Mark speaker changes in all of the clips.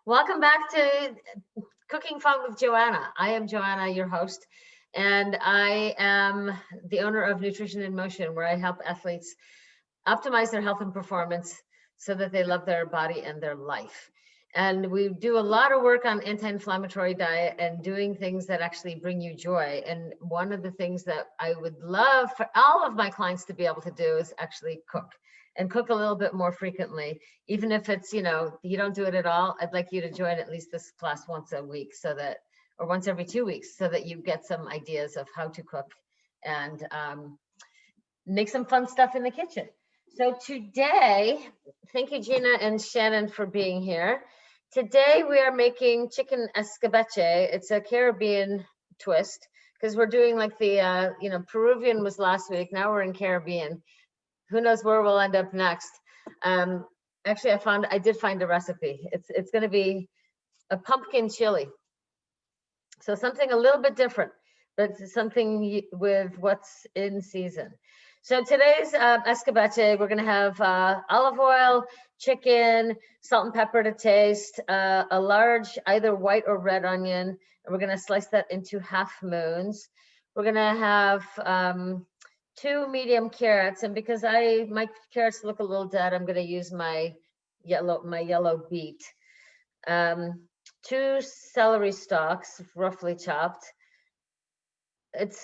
Speaker 1: Welcome back to Cooking Fun with Joanna. I am Joanna, your host, and I am the owner of Nutrition in Motion, where I help athletes optimize their health and performance so that they love their body and their life. And we do a lot of work on anti-inflammatory diet and doing things that actually bring you joy. And one of the things that I would love for all of my clients to be able to do is actually cook and cook a little bit more frequently. Even if it's, you don't do it at all, I'd like you to join at least this class once a week or once every 2 weeks, so that you get some ideas of how to cook and make some fun stuff in the kitchen. So today, thank you, Gina and Shannon, for being here. Today we are making chicken escabeche. It's a Caribbean twist because we're doing like the, Peruvian was last week. Now we're in Caribbean. Who knows where we'll end up next? Actually, I did find a recipe. It's going to be a pumpkin chili. So something a little bit different, but something with what's in season. So today's escabeche, we're going to have olive oil, chicken, salt and pepper to taste, a large either white or red onion, and we're going to slice that into half moons. We're going to have 2 medium carrots, and because my carrots look a little dead, I'm going to use my yellow beet. 2 celery stalks, roughly chopped. Did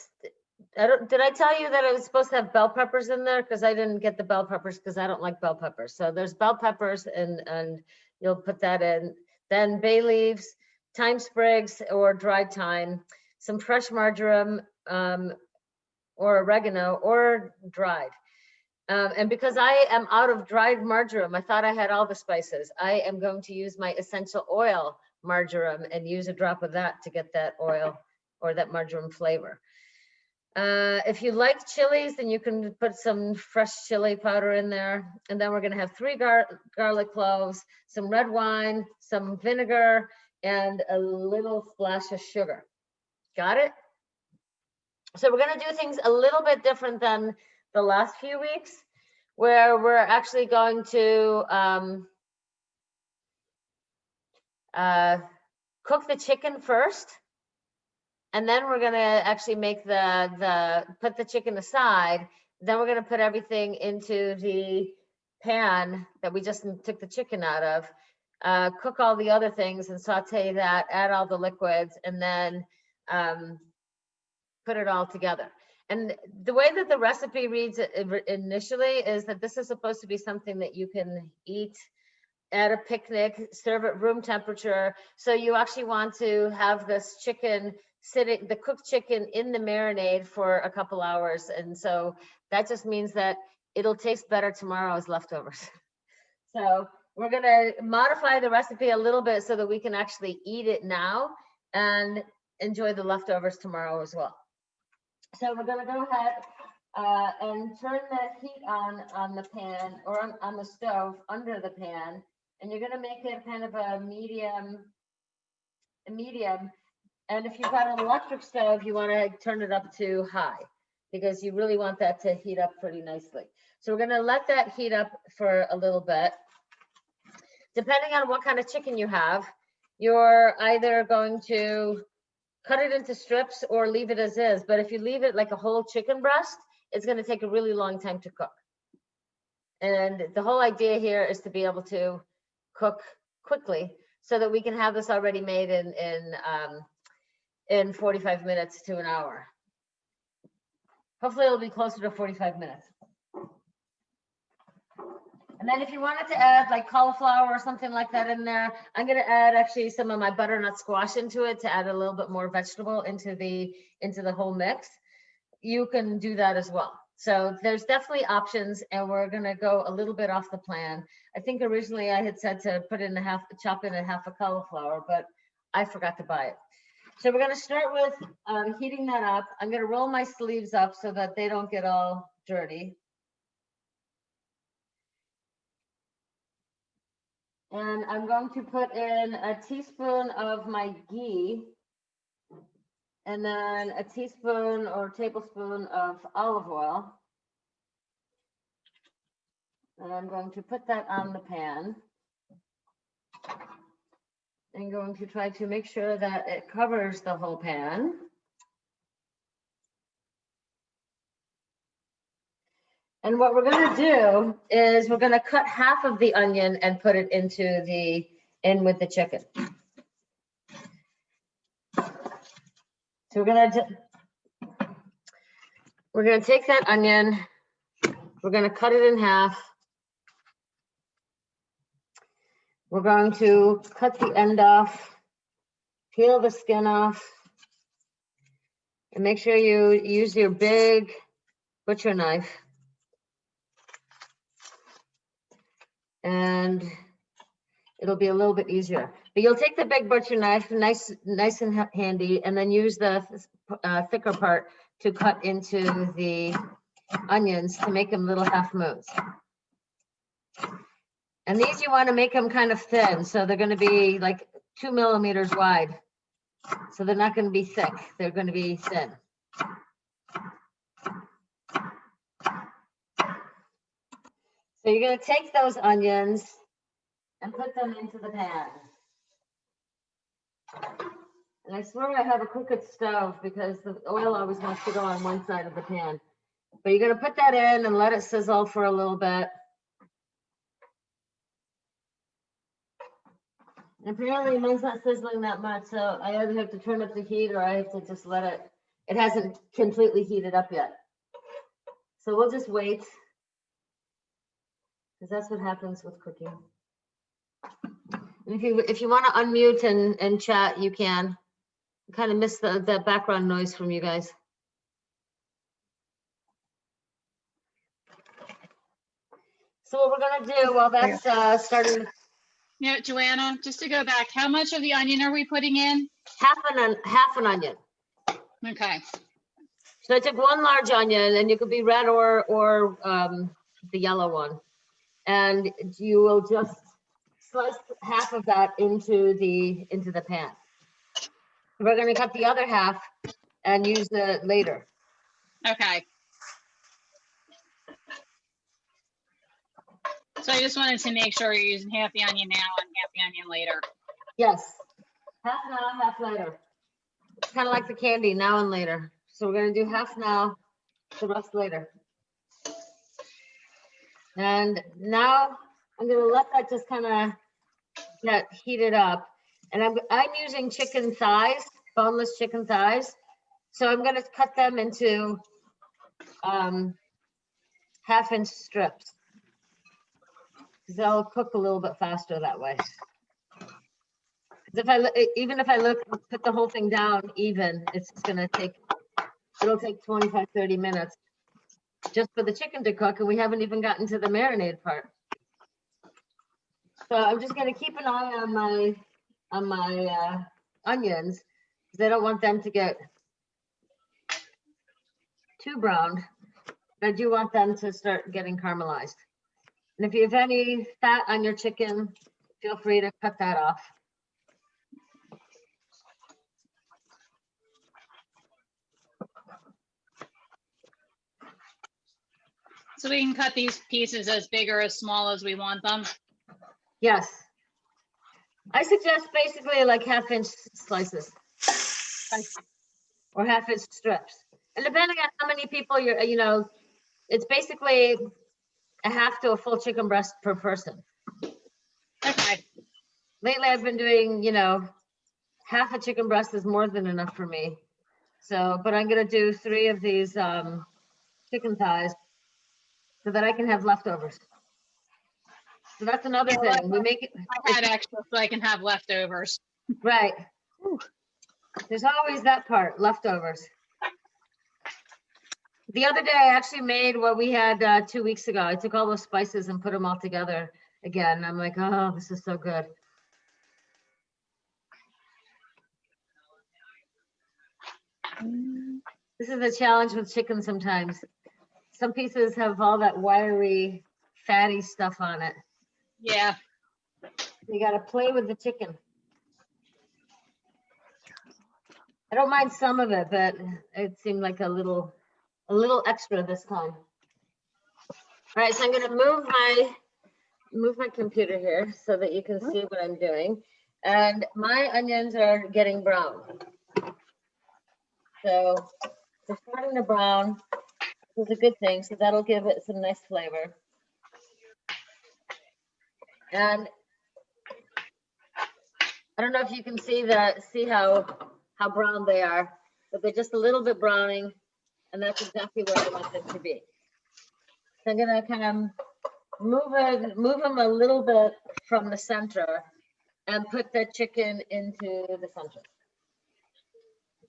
Speaker 1: I tell you that I was supposed to have bell peppers in there? Because I didn't get the bell peppers because I don't like bell peppers. So there's bell peppers, and you'll put that in. Then bay leaves, thyme sprigs or dried thyme, some fresh marjoram, or oregano or dried. And because I am out of dried marjoram, I thought I had all the spices. I am going to use my essential oil marjoram and use a drop of that to get that oil or that marjoram flavor. If you like chilies, then you can put some fresh chili powder in there. And then we're going to have 3 garlic cloves, some red wine, some vinegar, and a little splash of sugar. Got it? So we're going to do things a little bit different than the last few weeks, where we're actually going to cook the chicken first. And then we're going to actually make put the chicken aside. Then we're going to put everything into the pan that we just took the chicken out of, cook all the other things and saute that, add all the liquids, and then put it all together. And the way that the recipe reads initially is that this is supposed to be something that you can eat at a picnic, serve at room temperature. So you actually want to have this chicken the cooked chicken in the marinade for a couple hours. And so that just means that it'll taste better tomorrow as leftovers. So we're going to modify the recipe a little bit so that we can actually eat it now and enjoy the leftovers tomorrow as well. So we're going to go ahead and turn the heat on the pan or on the stove under the pan. And you're going to make it kind of a medium. And if you've got an electric stove, you want to turn it up to high because you really want that to heat up pretty nicely. So we're going to let that heat up for a little bit. Depending on what kind of chicken you have, you're either going to cut it into strips or leave it as is. But if you leave it like a whole chicken breast, it's going to take a really long time to cook. And the whole idea here is to be able to cook quickly so that we can have this already made in 45 minutes to an hour. Hopefully it'll be closer to 45 minutes. And then if you wanted to add like cauliflower or something like that in there, I'm going to add actually some of my butternut squash into it to add a little bit more vegetable into the whole mix. You can do that as well. So there's definitely options, and we're going to go a little bit off the plan. I think originally I had said to chop in a half a cauliflower, but I forgot to buy it. So we're going to start with heating that up. I'm going to roll my sleeves up so that they don't get all dirty. And I'm going to put in a teaspoon of my ghee, and then a teaspoon or tablespoon of olive oil. And I'm going to put that on the pan. I'm going to try to make sure that it covers the whole pan. And what we're going to do is we're going to cut half of the onion and put it in with the chicken. So we're going to take that onion, we're going to cut it in half. We're going to cut the end off, peel the skin off, and make sure you use your big butcher knife. And it'll be a little bit easier. But you'll take the big butcher knife, nice and handy, and then use the thicker part to cut into the onions to make them little half moons. And these you want to make them kind of thin, so they're going to be like 2 millimeters wide. So they're not going to be thick, they're going to be thin. So you're going to take those onions and put them into the pan. And I swear I have a crooked stove because the oil always wants to go on one side of the pan. But you're going to put that in and let it sizzle for a little bit. And apparently mine's not sizzling that much, so I either have to turn up the heat or I have to just let it, it hasn't completely heated up yet. So we'll just wait, because that's what happens with cooking. And if you want to unmute and chat, you can. I kind of miss the background noise from you guys. So what we're going to do while that's starting.
Speaker 2: Yeah, Joanna, just to go back, how much of the onion are we putting in?
Speaker 1: Half an onion.
Speaker 2: Okay.
Speaker 1: So I took one large onion, and you could be red or the yellow one, and you will just slice half of that into the pan. We're going to cut the other half and use it later.
Speaker 2: Okay. So I just wanted to make sure you're using half the onion now and half the onion later.
Speaker 1: Yes, half now, half later. It's kind of like the candy, now and later. So we're going to do half now, the rest later. And now I'm going to let that just kind of get heated up. And I'm using chicken thighs, boneless chicken thighs. So I'm going to cut them into 1/2-inch strips. They'll cook a little bit faster that way. Even if I put the whole thing down even, it'll take 25-30 minutes just for the chicken to cook, and we haven't even gotten to the marinade part. So I'm just going to keep an eye on my onions, because I don't want them to get too browned, but I do want them to start getting caramelized. And if you have any fat on your chicken, feel free to cut that off.
Speaker 2: So we can cut these pieces as big or as small as we want them?
Speaker 1: Yes. I suggest basically like 1/2-inch slices or 1/2-inch strips. And depending on how many people it's basically 1/2 to a full chicken breast per person.
Speaker 2: Okay.
Speaker 1: Lately I've been doing, 1/2 a chicken breast is more than enough for me. So, but I'm going to do 3 of these chicken thighs so that I can have leftovers. So that's another thing. We make it.
Speaker 2: I had extra so I can have leftovers.
Speaker 1: Right. There's always that part, leftovers. The other day I actually made what we had 2 weeks ago. I took all those spices and put them all together again. I'm like, oh, this is so good. This is a challenge with chicken sometimes. Some pieces have all that wiry, fatty stuff on it.
Speaker 2: Yeah.
Speaker 1: You got to play with the chicken. I don't mind some of it, but it seemed like a little extra this time. All right, so I'm going to move my computer here so that you can see what I'm doing. And my onions are getting brown. So they're starting to brown, which is a good thing. So that'll give it some nice flavor. And I don't know if you can see how brown they are, but they're just a little bit browning, and that's exactly where I want them to be. So I'm gonna kind of move them a little bit from the center and put the chicken into the center.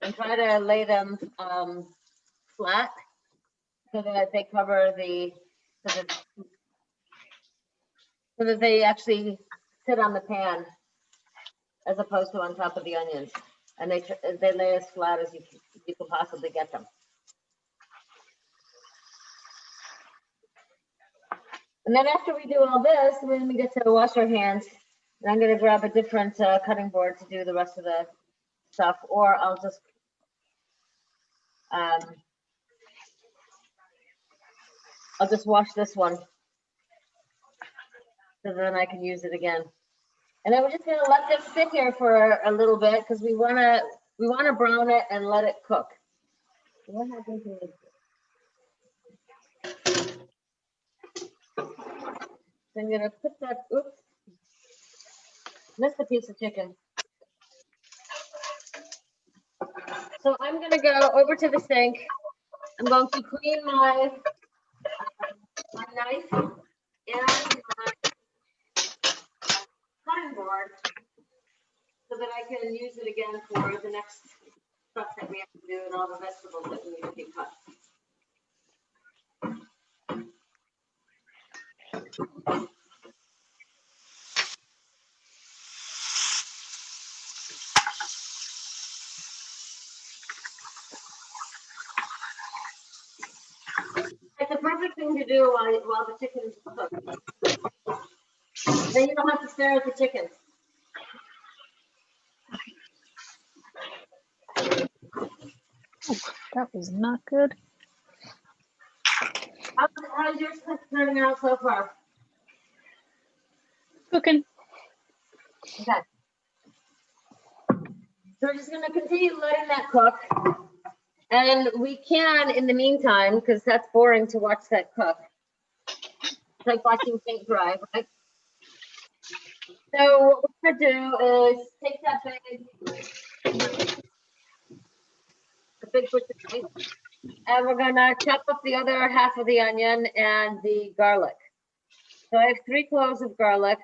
Speaker 1: And try to lay them flat so that they cover so that they actually sit on the pan as opposed to on top of the onions. And they lay as flat as you can possibly get them. And then after we do all this, then we get to wash our hands. And I'm gonna grab a different cutting board to do the rest of the stuff, or I'll just wash this one so then I can use it again. And then we're just gonna let this sit here for a little bit because we wanna brown it and let it cook. What happened to it? So I'm gonna put that, oops, missed a piece of chicken. So I'm gonna go over to the sink. I'm going to clean my knife and my cutting board so that I can use it again for the next stuff that we have to do and all the vegetables that we need to be cut. It's a perfect thing to do while the chicken is cooked. Then you don't have to stare at the chicken.
Speaker 2: That was not good.
Speaker 1: How's yours turning out so far?
Speaker 2: Cooking.
Speaker 1: Okay. So we're just gonna continue letting that cook. And we can, in the meantime, because that's boring to watch that cook. It's like watching paint dry, right? So what we're gonna do is take that big butcher knife, and we're gonna chop up the other half of the onion and the garlic. So I have 3 cloves of garlic,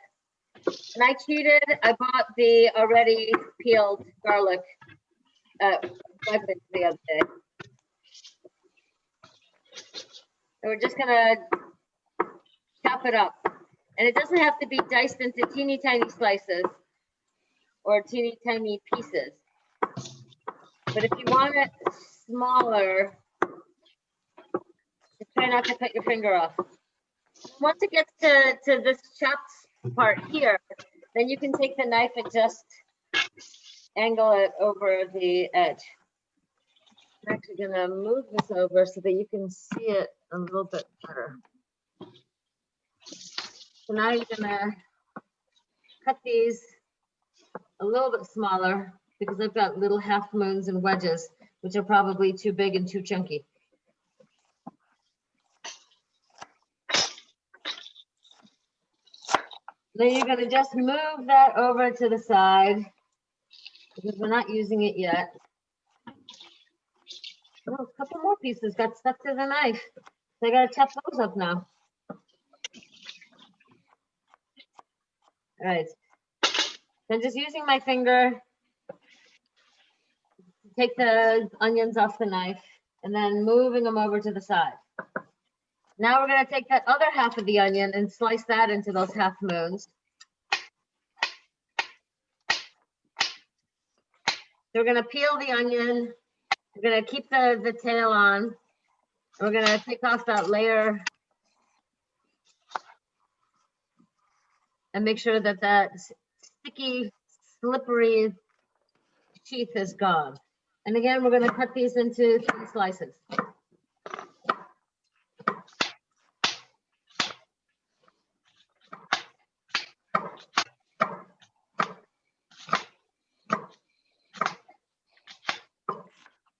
Speaker 1: and I cheated. I bought the already peeled garlic the other day. So we're just gonna chop it up. And it doesn't have to be diced into teeny tiny slices or teeny tiny pieces. But if you want it smaller, just try not to cut your finger off. Once it gets to this chopped part here, then you can take the knife and just angle it over the edge. I'm actually gonna move this over so that you can see it a little bit better. So now you're gonna cut these a little bit smaller because I've got little half moons and wedges, which are probably too big and too chunky. Then you're gonna just move that over to the side because we're not using it yet. Oh, a couple more pieces got stuck to the knife. So I gotta chop those up now. All right. So I'm just using my finger to take the onions off the knife and then moving them over to the side. Now we're gonna take that other half of the onion and slice that into those half moons. So we're gonna peel the onion. We're gonna keep the tail on. We're gonna take off that layer and make sure that that sticky, slippery sheath is gone. And again, we're gonna cut these into 3 slices.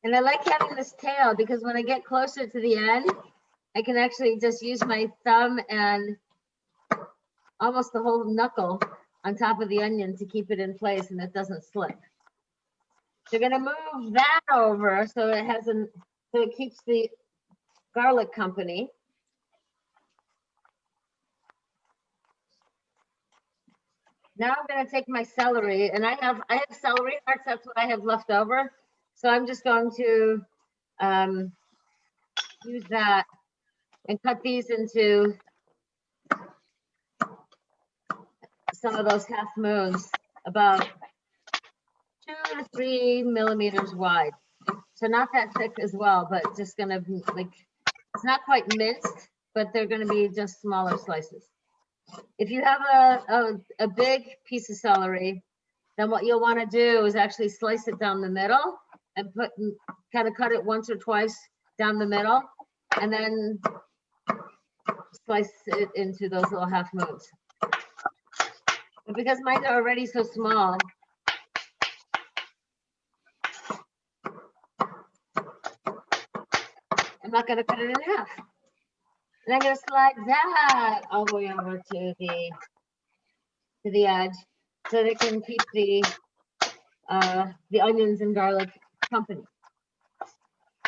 Speaker 1: And I like having this tail because when I get closer to the end, I can actually just use my thumb and almost the whole knuckle on top of the onion to keep it in place and it doesn't slip. You're gonna move that over so it hasn't, so it keeps the garlic company. Now I'm gonna take my celery, and I have celery hearts. That's what I have left over. So I'm just going to use that and cut these into some of those half moons, about 2 to 3 millimeters wide. So not that thick as well, but just gonna be like, it's not quite minced, but they're gonna be just smaller slices. If you have a big piece of celery, then what you'll want to do is actually slice it down the middle and kind of cut it once or twice down the middle, and then slice it into those little half moons. But because mine are already so small, I'm not going to cut it in half. And I'm going to slide that all the way over to the edge so they can keep the onions and garlic company.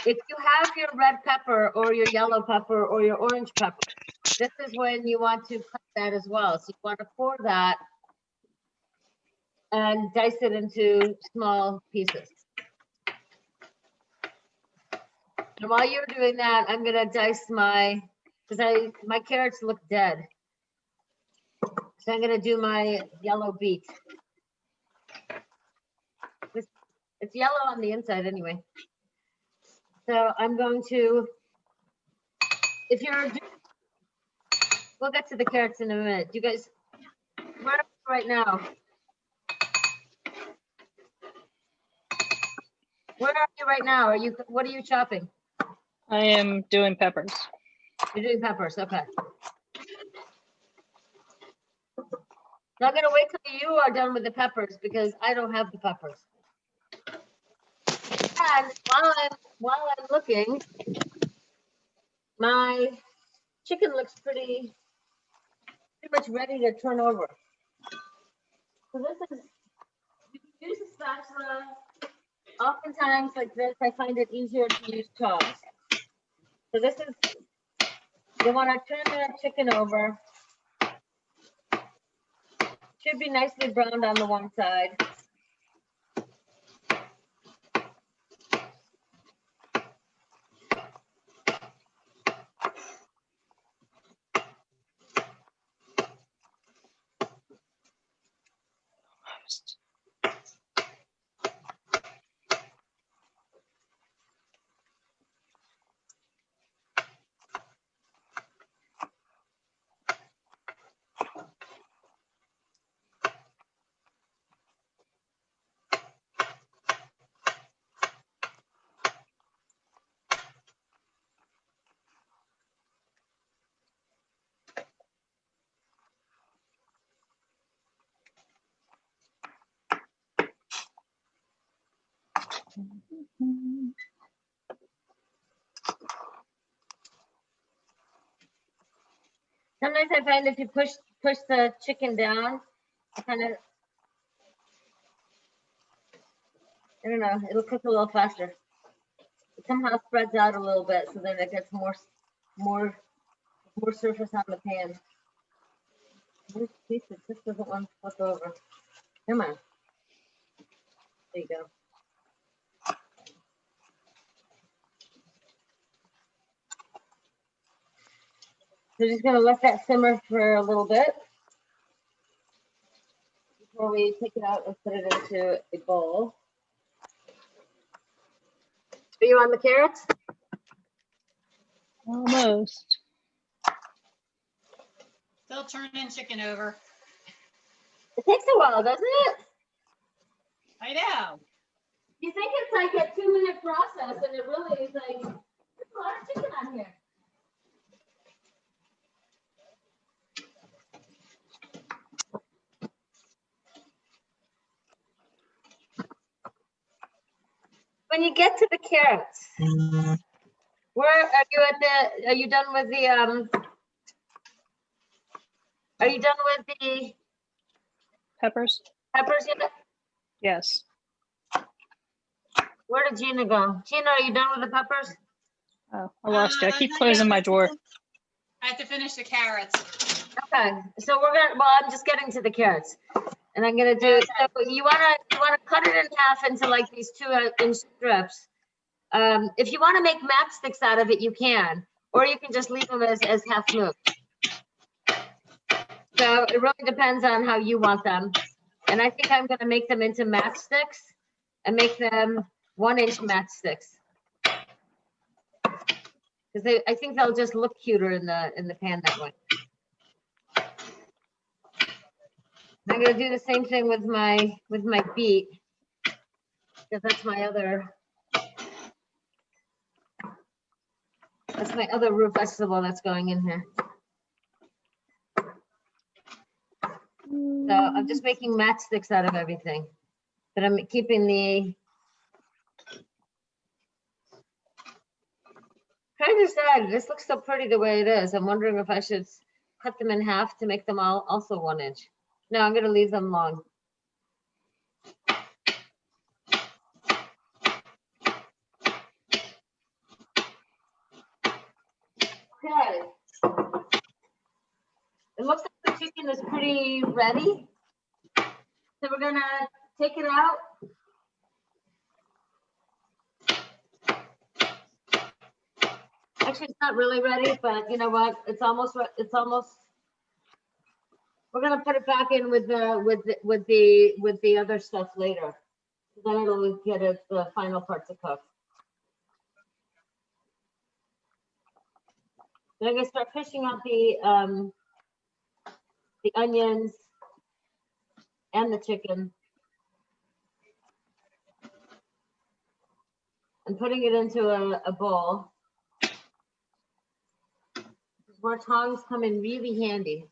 Speaker 1: If you have your red pepper or your yellow pepper or your orange pepper, this is when you want to cut that as well. So you want to pour that and dice it into small pieces. And while you're doing that, I'm going to dice my carrots look dead. So I'm going to do my yellow beet. It's yellow on the inside anyway. So I'm going to, we'll get to the carrots in a minute. You guys, where are you right now? Where are you right now? What are you chopping?
Speaker 2: I am doing peppers.
Speaker 1: You're doing peppers, okay. So I'm gonna wait till you are done with the peppers because I don't have the peppers. And while I'm looking, my chicken looks pretty much ready to turn over. So this is, you can use a spatula. Oftentimes like this, I find it easier to use tongs. So this is, you want to turn the chicken over. Should be nicely browned on the one side. Sometimes I find if you push the chicken down, it kind of, I don't know, it'll cook a little faster. It somehow spreads out a little bit so that it gets more surface on the pan. This piece just doesn't want to flip over. Come on. There you go. So just gonna let that simmer for a little bit before we take it out and put it into a bowl. Are you on the carrots?
Speaker 2: Almost. Still turning chicken over.
Speaker 1: It takes a while, doesn't it?
Speaker 2: I know.
Speaker 1: You think it's like a 2-minute process, and it really is like, there's a lot of chicken on here. when you get to the carrots, where are you at the, are you done with the, are you done with the
Speaker 2: Peppers?
Speaker 1: peppers yet?
Speaker 2: Yes.
Speaker 1: Where did Gina go? Gina, are you done with the peppers?
Speaker 2: Oh, I lost you. I keep
Speaker 3: Not
Speaker 2: closing
Speaker 3: yet.
Speaker 2: my drawer.
Speaker 3: I have to finish the carrots.
Speaker 1: Okay, so we're gonna, well, I'm just getting to the carrots. And I'm gonna do, so you wanna cut it in half into like these 2-inch strips. If you wanna make matchsticks out of it, you can, or you can just leave them as half moon. So it really depends on how you want them. And I think I'm gonna make them into matchsticks and make them 1-inch matchsticks. Because I think they'll just look cuter in the pan that way. I'm gonna do the same thing with my beet, because that's my other root vegetable that's going in here. So I'm just making matchsticks out of everything, but I'm keeping the. Trying to decide, this looks so pretty the way it is. I'm wondering if I should cut them in half to make them all also 1-inch. No, I'm gonna leave them long. Okay. It looks like the chicken is pretty ready. So we're gonna take it out. Actually, it's not really ready, but you know what? It's almost. We're gonna put it back in with the other stuff later. Then it'll get the final part to cook. Then I'm gonna start fishing out the onions and the chicken, and putting it into a bowl. Where tongs come in really handy.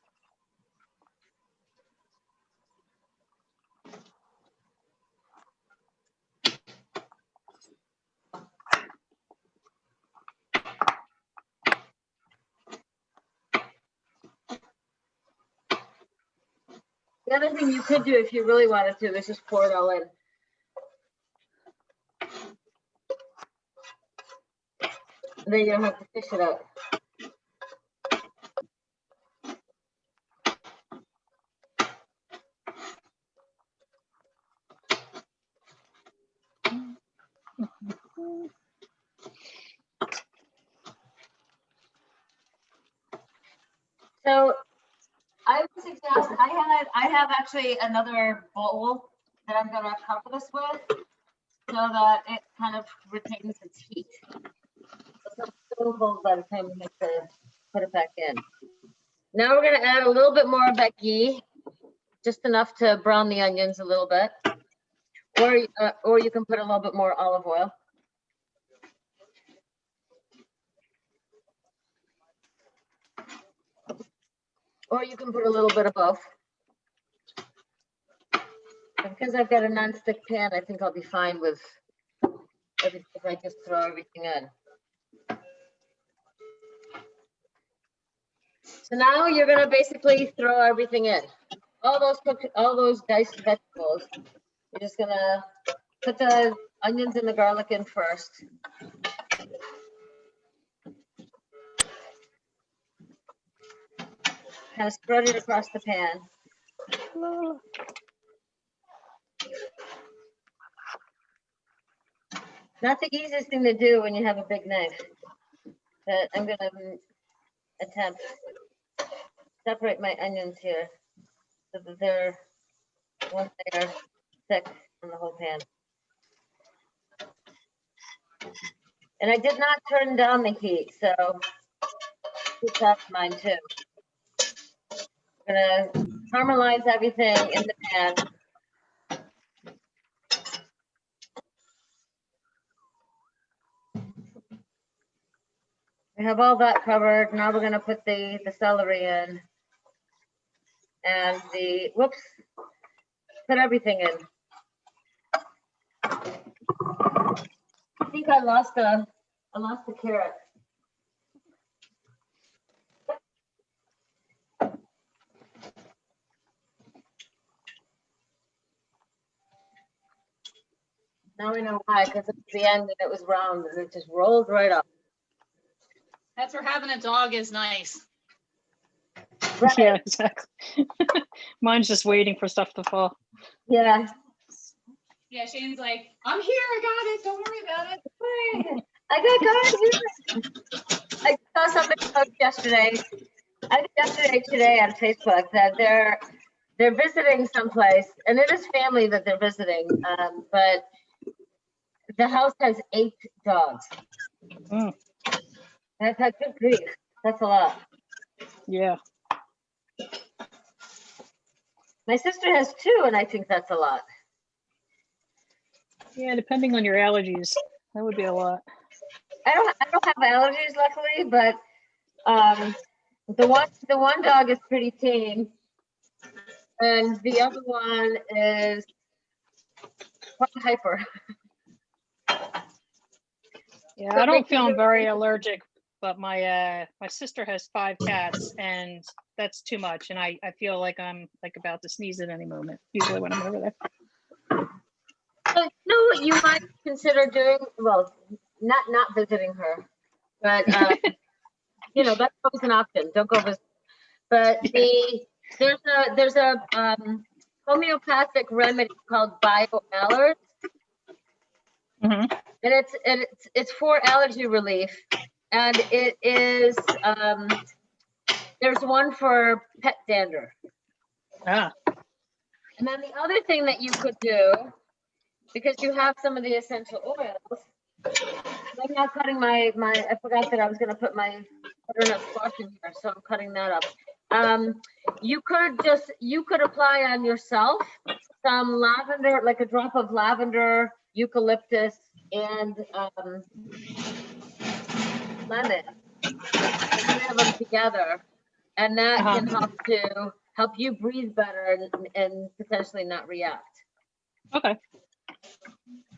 Speaker 1: The other thing you could do if you really wanted to is just pour it all in. And then you don't have to fish it out. So I would suggest, I have actually another bowl that I'm gonna cover this with so that it kind of retains its heat. So it's available by the time we get to put it back in. Now we're gonna add a little bit more of that ghee, just enough to brown the onions a little bit. Or you can put a little bit more olive oil. Or you can put a little bit of both. And because I've got a non-stick pan, I think I'll be fine with everything if I just throw everything in. So now you're gonna basically throw everything in. All those diced vegetables. You're just gonna put the onions and the garlic in first. Kind of spread it across the pan. Not the easiest thing to do when you have a big knife, but I'm gonna attempt to separate my onions here so that they're one layer thick on the whole pan. And I did not turn down the heat, so keep that in mind too. I'm gonna caramelize everything in the pan. We have all that covered. Now we're gonna put the celery in. And put everything in. I think I lost a carrot. Now we know why, because it was the end and it was round and it just rolled right up.
Speaker 2: That's where having a dog is nice.
Speaker 1: Right.
Speaker 4: Yeah, exactly. Mine's just waiting for stuff to fall.
Speaker 1: Yeah.
Speaker 3: Yeah, Shane's like, I'm here, I got it, don't worry about it.
Speaker 1: I got God. I saw somebody post yesterday. I think today on Facebook that they're visiting someplace, and it is family that they're visiting, but the house has 8 dogs.
Speaker 4: Mm,
Speaker 1: That's good grief. That's a lot.
Speaker 4: yeah.
Speaker 1: My sister has 2, and I think that's a lot.
Speaker 4: Yeah, depending on your allergies, that would be a lot.
Speaker 1: I don't have allergies, luckily, but the one dog is pretty tame, and the other one is quite hyper.
Speaker 4: Yeah,
Speaker 1: So
Speaker 4: I don't
Speaker 1: they
Speaker 4: feel I'm
Speaker 1: can-
Speaker 4: very allergic, but my sister has 5 cats, and that's too much. And I feel like I'm like about to sneeze at any moment, usually when I'm over there.
Speaker 1: So you know what you might consider doing? Well, not visiting her, but you know, that's always an option. Don't go visit. But there's a homeopathic remedy called BioAllers,
Speaker 4: Hmm.
Speaker 1: and it's for allergy relief, and it is there's one for pet dander.
Speaker 4: Ah,
Speaker 1: And then the other thing that you could do, because you have some of the essential oils, I'm now cutting I forgot that I was going to put my butternut squash in here, so I'm cutting that up. You could apply on yourself some lavender, like a drop of lavender, eucalyptus, and lemon. You have them together, and that can help you breathe better and potentially not react.
Speaker 4: okay.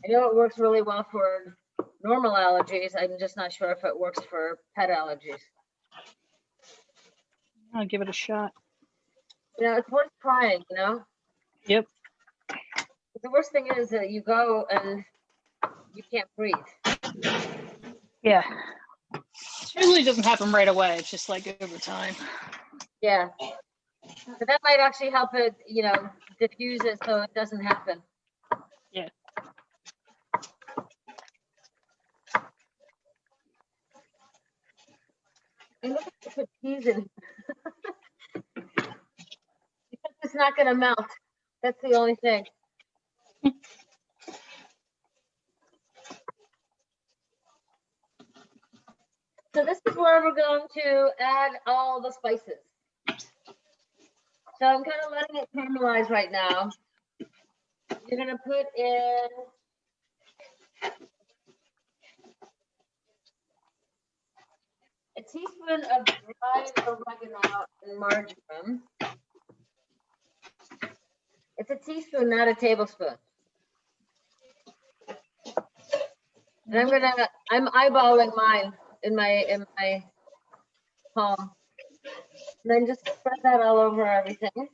Speaker 1: I know it works really well for normal allergies. I'm just not sure if it works for pet allergies.
Speaker 4: I'll give it a shot.
Speaker 1: You know, it's worth trying, you know?
Speaker 4: Yep.
Speaker 1: The worst thing is that you go and you can't breathe.
Speaker 4: Yeah. It usually doesn't happen right away. It's just like over time.
Speaker 1: Yeah. But that might actually help it, you know, diffuse it so it doesn't happen.
Speaker 4: Yeah.
Speaker 1: And look at the put peas in. Because it's not going to melt. That's the only thing. So this is where we're going to add all the spices. So I'm kind of letting it caramelize right now. You're going to put in a teaspoon of dried oregano and marjoram. It's a teaspoon, not a tablespoon. And I'm eyeballing mine in my palm. And then just spread that all over everything.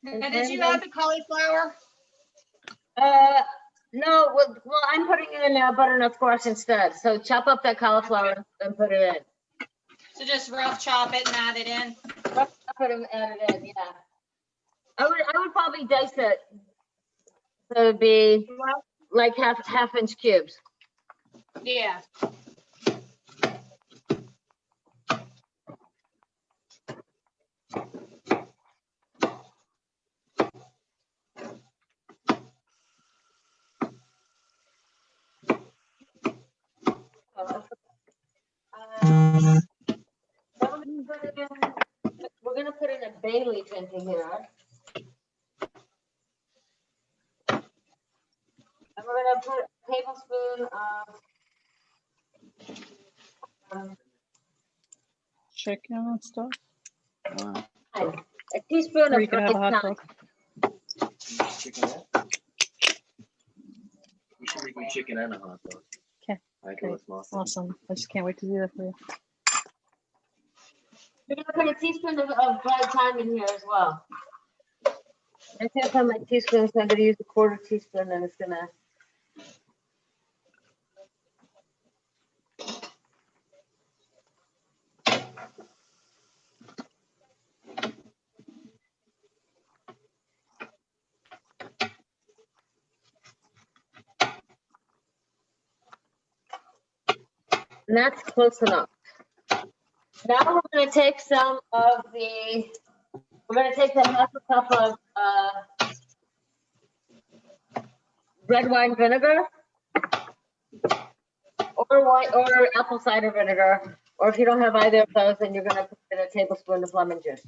Speaker 3: And did you add the cauliflower?
Speaker 1: No, well, I'm putting in butternut squash instead. So chop up that cauliflower and put it in.
Speaker 3: So just rough chop it and add it in?
Speaker 1: Rough chop it and add it in, yeah. I would probably dice it. So it'd be like half-inch cubes.
Speaker 3: Yeah.
Speaker 1: We're gonna put in a bay leaf into here. And we're gonna put a tablespoon of
Speaker 4: Chicken and stuff.
Speaker 1: a teaspoon
Speaker 4: Or
Speaker 1: of
Speaker 4: you can have a
Speaker 1: dried
Speaker 4: hot
Speaker 1: thyme.
Speaker 4: dog.
Speaker 5: should make you chicken and a hot dog.
Speaker 4: Okay.
Speaker 5: I do
Speaker 4: Okay.
Speaker 5: a small thing.
Speaker 4: Awesome. I just can't wait to do that for you.
Speaker 1: You're gonna put a teaspoon of dried thyme in here as well. I can't find my teaspoon, so I'm gonna use a quarter teaspoon, and it's gonna. And that's close enough. Now we're gonna take some of the, we're gonna take the half a cup of red wine vinegar or apple cider vinegar, or if you don't have either of those, then you're gonna put in a tablespoon of lemon juice.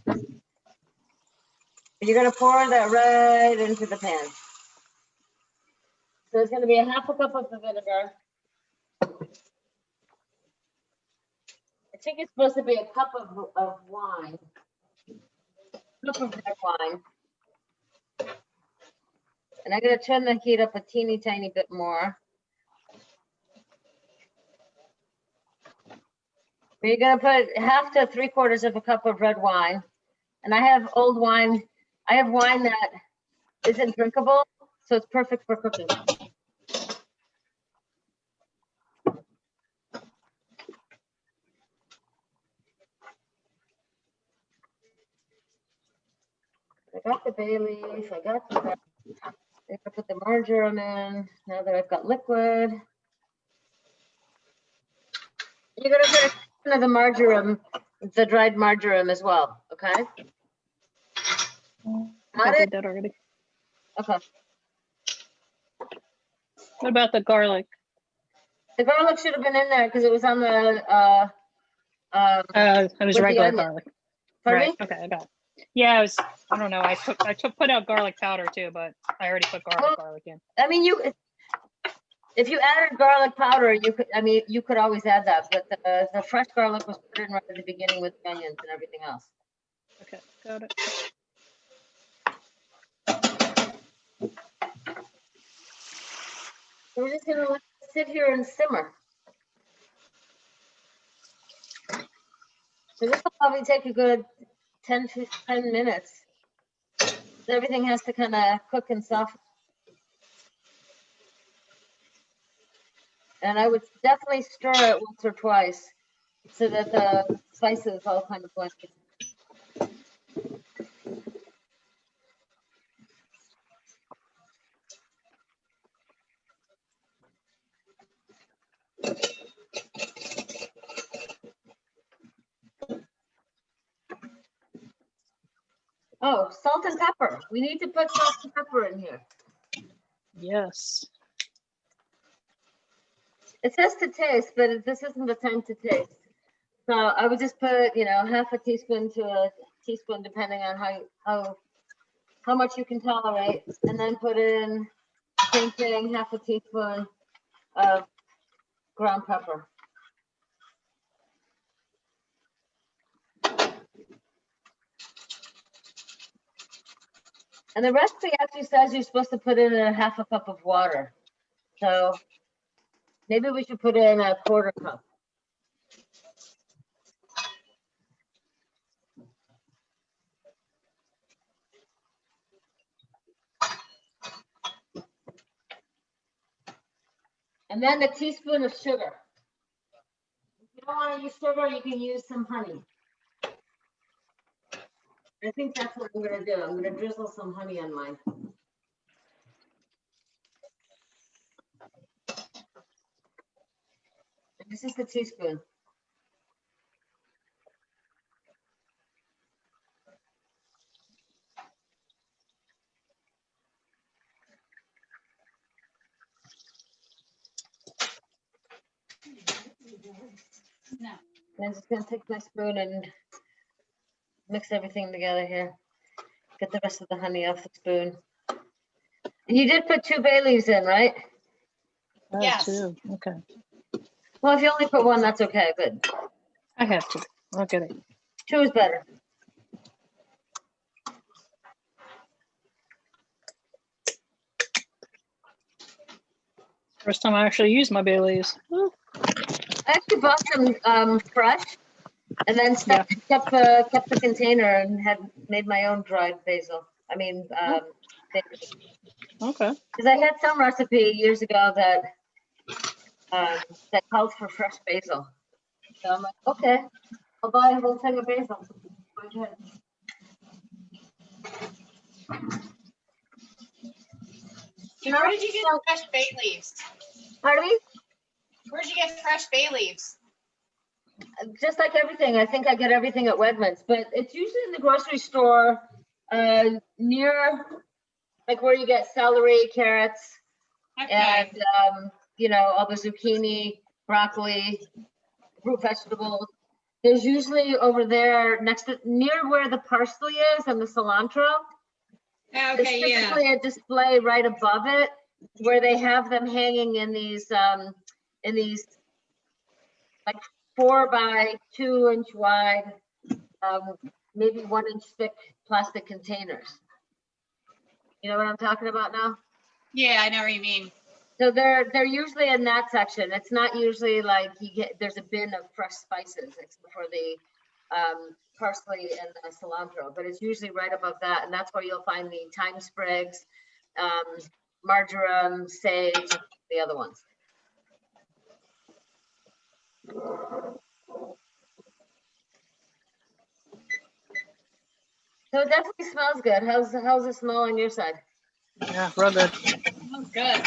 Speaker 1: You're gonna pour that right into the pan. So it's gonna be a half a cup of the vinegar. I think it's supposed to be a cup of wine. Cup of red wine. And I'm gonna turn the heat up a teeny tiny bit more. You're gonna put half to 3/4 of a cup of red wine. And I have old wine. I have wine that isn't drinkable, so it's perfect for cooking. I got the bay leaf, I got the, I put the marjoram in, now that I've got liquid. You're gonna put a teaspoon of the marjoram, the dried marjoram as well, okay?
Speaker 4: I
Speaker 1: Got
Speaker 4: did
Speaker 1: it?
Speaker 4: that already.
Speaker 1: Okay.
Speaker 4: What about the garlic?
Speaker 1: The garlic should have been in there because it was on the,
Speaker 4: It was
Speaker 1: with the
Speaker 4: regular
Speaker 1: onion.
Speaker 4: garlic.
Speaker 1: Pardon
Speaker 4: Right.
Speaker 1: me?
Speaker 4: Okay, I got it. Yeah, I was. I don't know. I put out garlic powder too, but I already put garlic in.
Speaker 1: I mean, if you added garlic powder, you could, I mean, you could always add that, but the fresh garlic was put in right at the beginning with the onions and everything else.
Speaker 4: Okay, got it.
Speaker 1: So we're just gonna let it sit here and simmer. So this will probably take a good 10 to 10 minutes. Everything has to kind of cook and soften. And I would definitely stir it once or twice so that the spices all kind of blend. Oh, salt and pepper. We need to put salt and pepper in here.
Speaker 4: Yes.
Speaker 1: It says to taste, but this isn't the time to taste. So I would just put, you know, half a teaspoon to a teaspoon, depending on how much you can tolerate, and then put in same thing, half a teaspoon of ground pepper. And the recipe actually says you're supposed to put in a half a cup of water. So maybe we should put in a 1/4 cup. And then a teaspoon of sugar. If you don't want to use sugar, you can use some honey. I think that's what I'm gonna do. I'm gonna drizzle some honey on mine. This is the teaspoon.
Speaker 3: No.
Speaker 1: I'm just gonna take my spoon and mix everything together here. Get the rest of the honey off the spoon. And you did put 2 bay leaves in, right?
Speaker 4: Oh,
Speaker 3: Yes.
Speaker 4: two. Okay.
Speaker 1: Well, if you only put 1, that's okay, but
Speaker 4: I have to. I'll get it.
Speaker 1: 2 is better.
Speaker 4: First time I actually used my bay leaves. Woo.
Speaker 1: I actually bought some fresh and then kept the container and had made my own dried basil. I mean,
Speaker 4: Okay.
Speaker 1: because I had some recipe years ago that that called for fresh basil. So I'm like, okay, I'll buy a whole thing of basil. Go ahead.
Speaker 3: Where did you get fresh bay leaves?
Speaker 1: Pardon me?
Speaker 3: Where'd you get fresh bay leaves?
Speaker 1: Just like everything, I think I get everything at Wegmans, but it's usually in the grocery store near, like where you get celery, carrots,
Speaker 3: Okay.
Speaker 1: and you know, all the zucchini, broccoli, root vegetables. There's usually over there near where the parsley is and the cilantro. There's
Speaker 3: Okay, yeah.
Speaker 1: typically a display right above it where they have them hanging in these like 4 by 2 inch wide, maybe 1 inch thick plastic containers. You know what I'm talking about now?
Speaker 3: Yeah, I know what you mean.
Speaker 1: So they're usually in that section. It's not usually like there's a bin of fresh spices except for the parsley and the cilantro, but it's usually right above that, and that's where you'll find the thyme sprigs, marjoram, sage, the other ones. So it definitely smells good. How's it smell on your side?
Speaker 4: Yeah, real good.
Speaker 3: Smells good.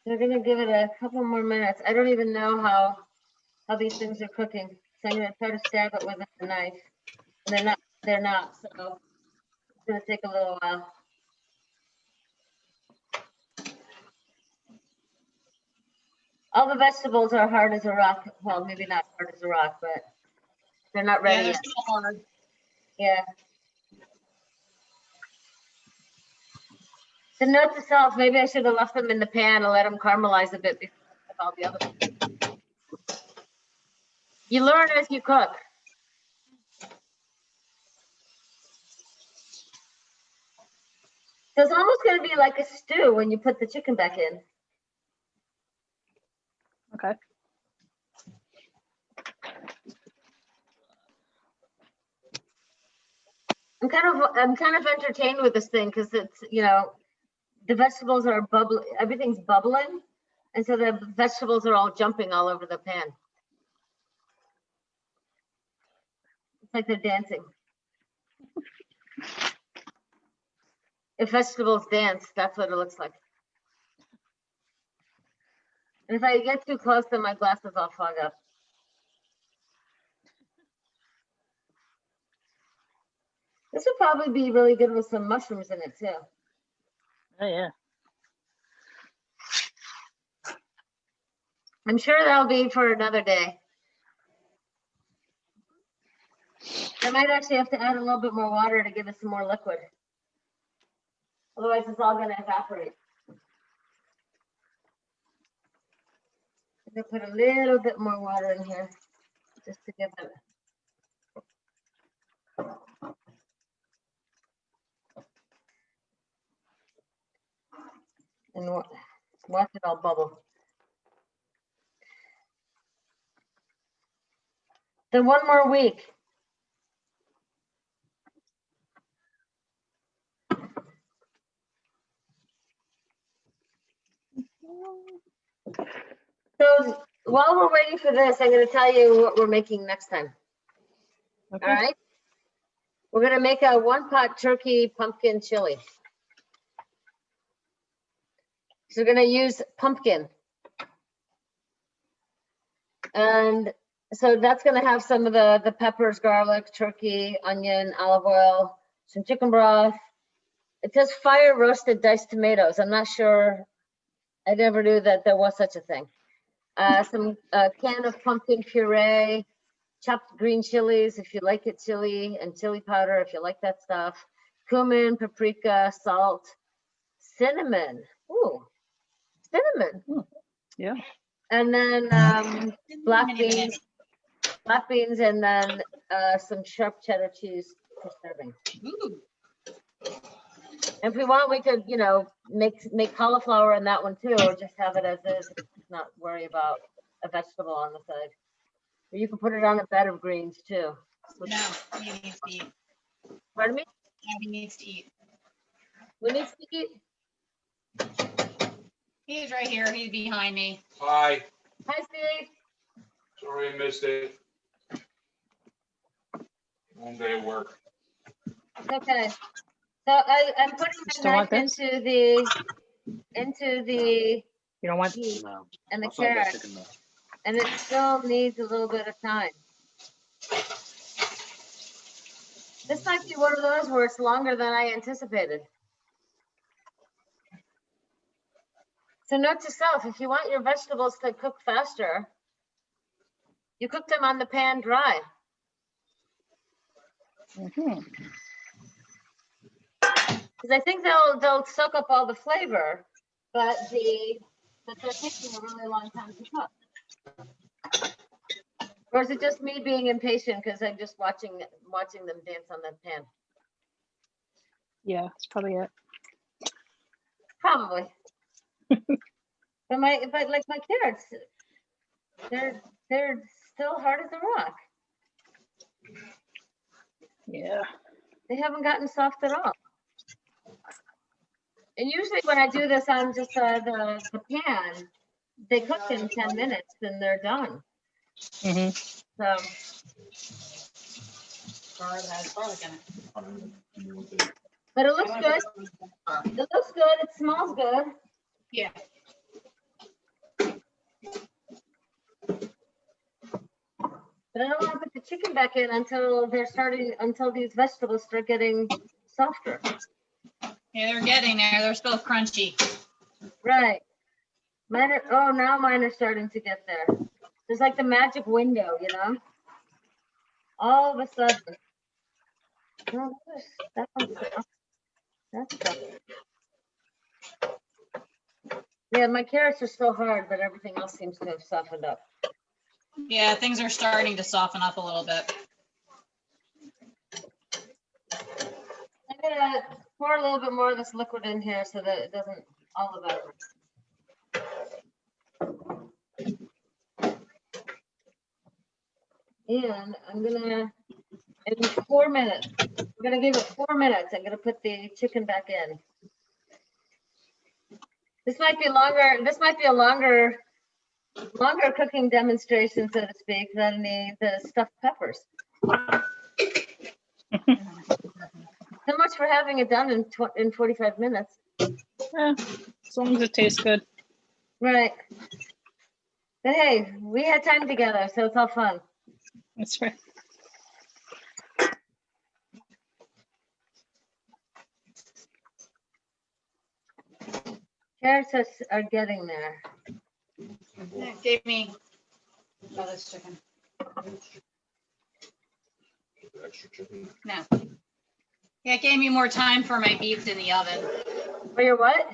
Speaker 1: We're gonna give it a couple more minutes. I don't even know how these things are cooking. So I'm gonna try to stab it with a knife. And they're not, so it's gonna take a little while. All the vegetables are hard as a rock. Well, maybe not hard as a rock, but they're not
Speaker 3: Yeah,
Speaker 1: ready
Speaker 3: they're
Speaker 1: yet.
Speaker 3: still hard.
Speaker 1: Yeah. The note to self, maybe I should have left them in the pan and let them caramelize a bit before all the other ones. You learn as you cook. So it's almost gonna be like a stew when you put the chicken back in.
Speaker 4: Okay.
Speaker 1: I'm kind of entertained with this thing because it's, you know, the vegetables are bubbling, everything's bubbling, and so the vegetables are all jumping all over the pan. It's like they're dancing. If vegetables dance, that's what it looks like. And if I get too close, then my glasses all fog up. This would probably be really good with some mushrooms in it too.
Speaker 4: Oh yeah.
Speaker 1: I'm sure that'll be for another day. I might actually have to add a little bit more water to give it some more liquid. Otherwise, it's all going to evaporate. I'm going to put a little bit more water in here just to give it. And watch it all bubble. Then 1 more week. So while we're waiting for this, I'm going to tell you what we're making next time.
Speaker 4: Okay.
Speaker 1: All right. We're going to make a 1-pot turkey pumpkin chili. So we're going to use pumpkin. And so that's going to have some of the peppers, garlic, turkey, onion, olive oil, some chicken broth. It says fire roasted diced tomatoes. I'm not sure. I never knew that there was such a thing. Some can of pumpkin puree, chopped green chilies if you like it chili, and chili powder if you like that stuff. Cumin, paprika, salt, cinnamon. Ooh, cinnamon.
Speaker 4: Yeah.
Speaker 1: And then black beans, and then some sharp cheddar cheese for serving.
Speaker 3: Ooh,
Speaker 1: If we want, we could, make cauliflower in that one too, or just have it as is, not worry about a vegetable on the side. Or you can put it on a bed of greens too.
Speaker 3: no, he needs to eat.
Speaker 1: Pardon me?
Speaker 3: Yeah, he needs to eat.
Speaker 1: We need to eat.
Speaker 3: He's right here. He's behind me.
Speaker 5: Hi,
Speaker 1: Hi, Steve.
Speaker 5: sorry I missed it. One day of work.
Speaker 1: It's okay. So I'm putting
Speaker 4: Still
Speaker 1: my
Speaker 4: want
Speaker 1: knife
Speaker 4: this?
Speaker 1: into the
Speaker 4: You don't want?
Speaker 1: meat
Speaker 5: No.
Speaker 1: and the
Speaker 5: That's not that
Speaker 1: carrot,
Speaker 5: chicken though.
Speaker 1: and it still needs a little bit of time. This might be one of those where it's longer than I anticipated. So note to self, if you want your vegetables to cook faster, you cook them on the pan dry.
Speaker 4: Mhm.
Speaker 1: Because I think they'll soak up all the flavor, but they're taking a really long time to cook. Or is it just me being impatient because I'm just watching them dance on that pan?
Speaker 4: Yeah, that's probably it.
Speaker 1: Probably. But like my carrots, they're still hard as a rock.
Speaker 4: Yeah.
Speaker 1: They haven't gotten soft at all. And usually when I do this on just the pan, they cook in 10 minutes and they're done.
Speaker 4: Hmm.
Speaker 1: So,
Speaker 3: Garlic has garlic in it.
Speaker 1: but it looks good. It looks good. It smells good.
Speaker 3: Yeah.
Speaker 1: But I don't want to put the chicken back in until these vegetables start getting softer.
Speaker 3: Yeah, they're getting there. They're still crunchy.
Speaker 1: Right. Now mine are starting to get there. There's like the magic window, All of a sudden. Oh, that one's soft. That's soft. Yeah, my carrots are still hard, but everything else seems to have softened up.
Speaker 3: Yeah, things are starting to soften up a little bit.
Speaker 1: I'm gonna pour a little bit more of this liquid in here so that it doesn't all evaporate. And in 4 minutes, I'm gonna give it 4 minutes. I'm gonna put the chicken back in. This might be longer. This might be a longer cooking demonstration, so to speak, than the stuffed peppers. So much for having it done in 45 minutes.
Speaker 4: Yeah, as long as it tastes good.
Speaker 1: Right. But hey, we had time together, so it's all fun.
Speaker 4: That's right.
Speaker 1: Carrots are getting there.
Speaker 3: Yeah, gave me this chicken.
Speaker 5: Extra chicken.
Speaker 3: No. Yeah, it gave me more time for my beets in the oven.
Speaker 1: For your what?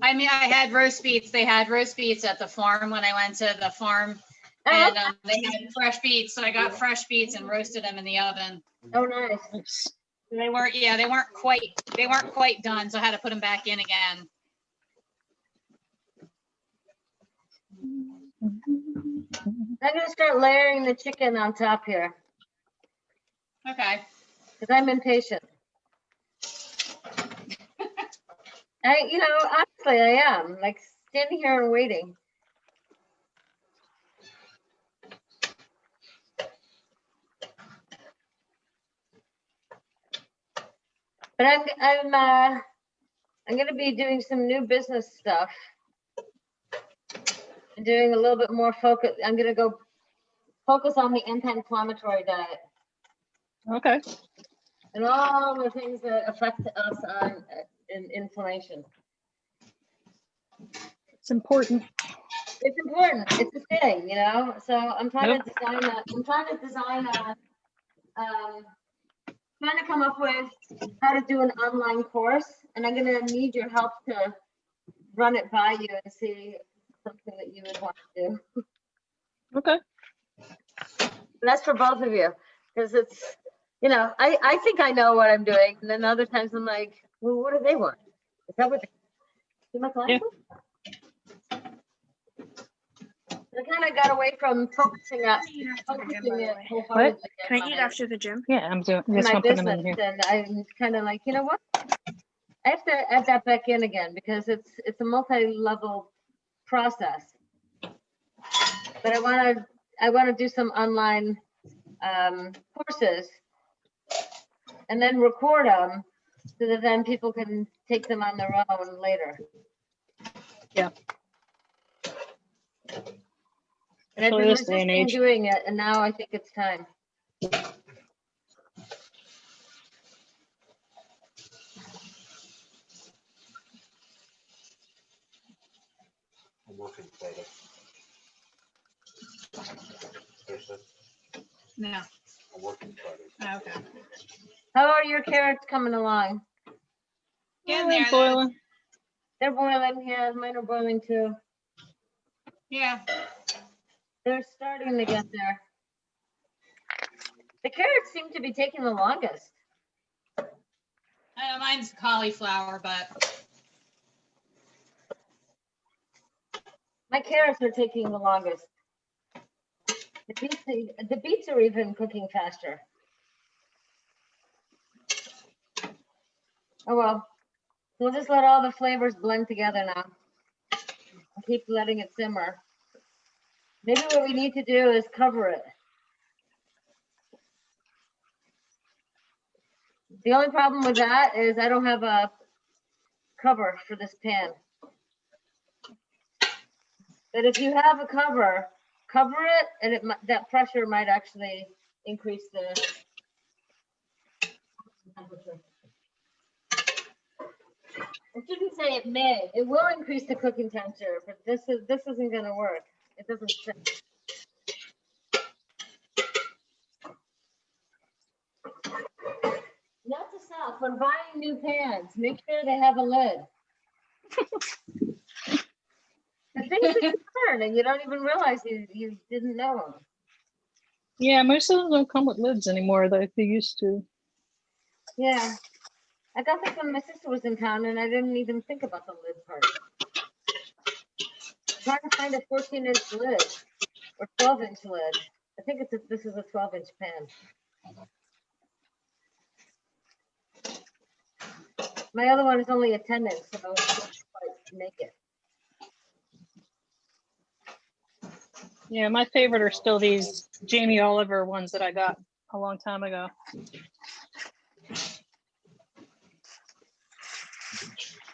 Speaker 3: I mean, I had roast beets. They had roast beets at the farm when I went to the farm, and they had fresh beets. So I got fresh beets and roasted them in the oven.
Speaker 1: Oh, nice.
Speaker 4: Nice.
Speaker 3: They weren't quite done. So I had to put them back in again.
Speaker 1: I'm gonna start layering the chicken on top here
Speaker 3: Okay.
Speaker 1: because I'm impatient. Honestly, I am like standing here and waiting. But I'm gonna be doing some new business stuff and doing a little bit more focus. I'm gonna go focus on the anti-inflammatory diet
Speaker 4: Okay.
Speaker 1: and all the things that affect us in inflammation.
Speaker 4: It's important.
Speaker 1: It's important. It's a thing, So I'm trying to design that. I'm trying to design trying to come up with how to do an online course, and I'm gonna need your help to run it by you and see something that you would want to do.
Speaker 4: Okay.
Speaker 1: And that's for both of you, because it's, you know, I think I know what I'm doing, and then other times I'm like, well, what do they want? Is that what they, see my glasses? I kind of got away from focusing it wholeheartedly
Speaker 6: Can I
Speaker 1: in
Speaker 6: eat
Speaker 1: my-
Speaker 6: after the gym?
Speaker 4: Yeah, I'm doing,
Speaker 1: in
Speaker 4: just
Speaker 1: my
Speaker 4: gonna put them in
Speaker 1: business,
Speaker 4: here.
Speaker 1: and I'm kind of like, you know what? I have to add that back in again because it's a multi-level process. But I want to do some online courses and then record them so that then people can take them on their own later.
Speaker 4: Yeah.
Speaker 1: And I've
Speaker 4: Especially
Speaker 1: been
Speaker 4: this day and
Speaker 1: resisting
Speaker 4: age.
Speaker 1: doing it, and now I think it's time.
Speaker 5: I'm working Friday. Thursday,
Speaker 3: No,
Speaker 5: I'm working Friday.
Speaker 3: oh, okay.
Speaker 1: How are your carrots coming along?
Speaker 3: Getting
Speaker 4: Yeah,
Speaker 3: there.
Speaker 4: boiling.
Speaker 1: They're boiling. Yeah, mine are boiling too.
Speaker 3: Yeah,
Speaker 1: They're starting to get there. The carrots seem to be taking the longest.
Speaker 3: mine's cauliflower, but
Speaker 1: My carrots are taking the longest. The beets are even cooking faster. Oh well, we'll just let all the flavors blend together now. I'll keep letting it simmer. Maybe what we need to do is cover it. The only problem with that is I don't have a cover for this pan. But if you have a cover, cover it, and that pressure might actually increase the temperature. I shouldn't say it may. It will increase the cooking temperature, but this isn't going to work. It doesn't fit. Note to self: when buying new pans, make sure they have a lid. The things that you learn and you don't even realize you didn't know them.
Speaker 4: Yeah, most of them don't come with lids anymore like they used to.
Speaker 1: Yeah. I got this when my sister was in town and I didn't even think about the lid part. I'm trying to find a 14-inch lid or 12-inch lid. I think this is a 12-inch pan. My other one is only a 10-inch, so I can't quite make it.
Speaker 4: Yeah, my favorite are still these Jamie Oliver ones that I got a long time ago.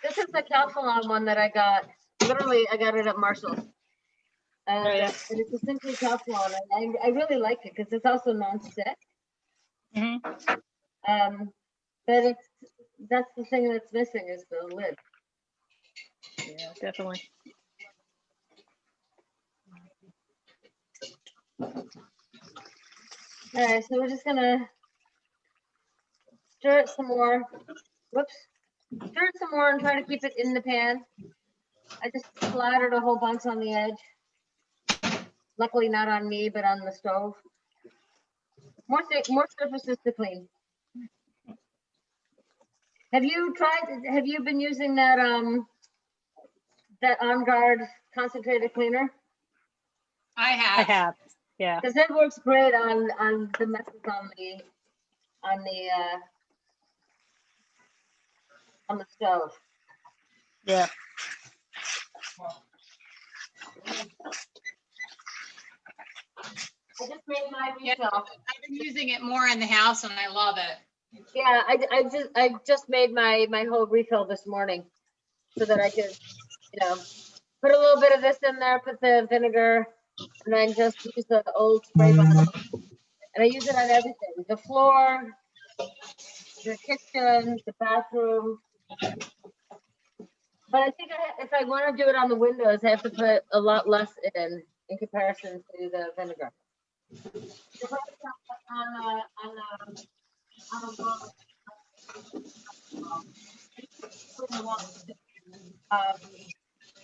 Speaker 1: This is the Calphalon one that I got. Literally, I got it at Marshall's. And,
Speaker 4: Oh, yeah.
Speaker 1: and it's a Simply Calphalon, and I really like it because it's also non-stick.
Speaker 4: Hmm.
Speaker 1: But that's the thing that's missing is the lid.
Speaker 4: Yeah, definitely.
Speaker 1: All right, so we're just gonna stir it some more. Whoops. Stir it some more and try to keep it in the pan. I just splattered a whole bunch on the edge. Luckily not on me, but on the stove. More surfaces to clean. Have you been using that that On Guard concentrated cleaner?
Speaker 3: I
Speaker 4: I
Speaker 3: have.
Speaker 4: have. Yeah.
Speaker 1: Because it works great on the messes on the stove.
Speaker 4: Yeah.
Speaker 1: I just made my
Speaker 3: Yeah.
Speaker 1: refill.
Speaker 3: I've been using it more in the house and I love it.
Speaker 1: Yeah, I just made my whole refill this morning so that I could, put a little bit of this in there, put the vinegar, and then just use the old spray bottle. And I use it on everything: the floor, the kitchen, the bathroom. But I think if I want to do it on the windows, I have to put a lot less in comparison to the vinegar.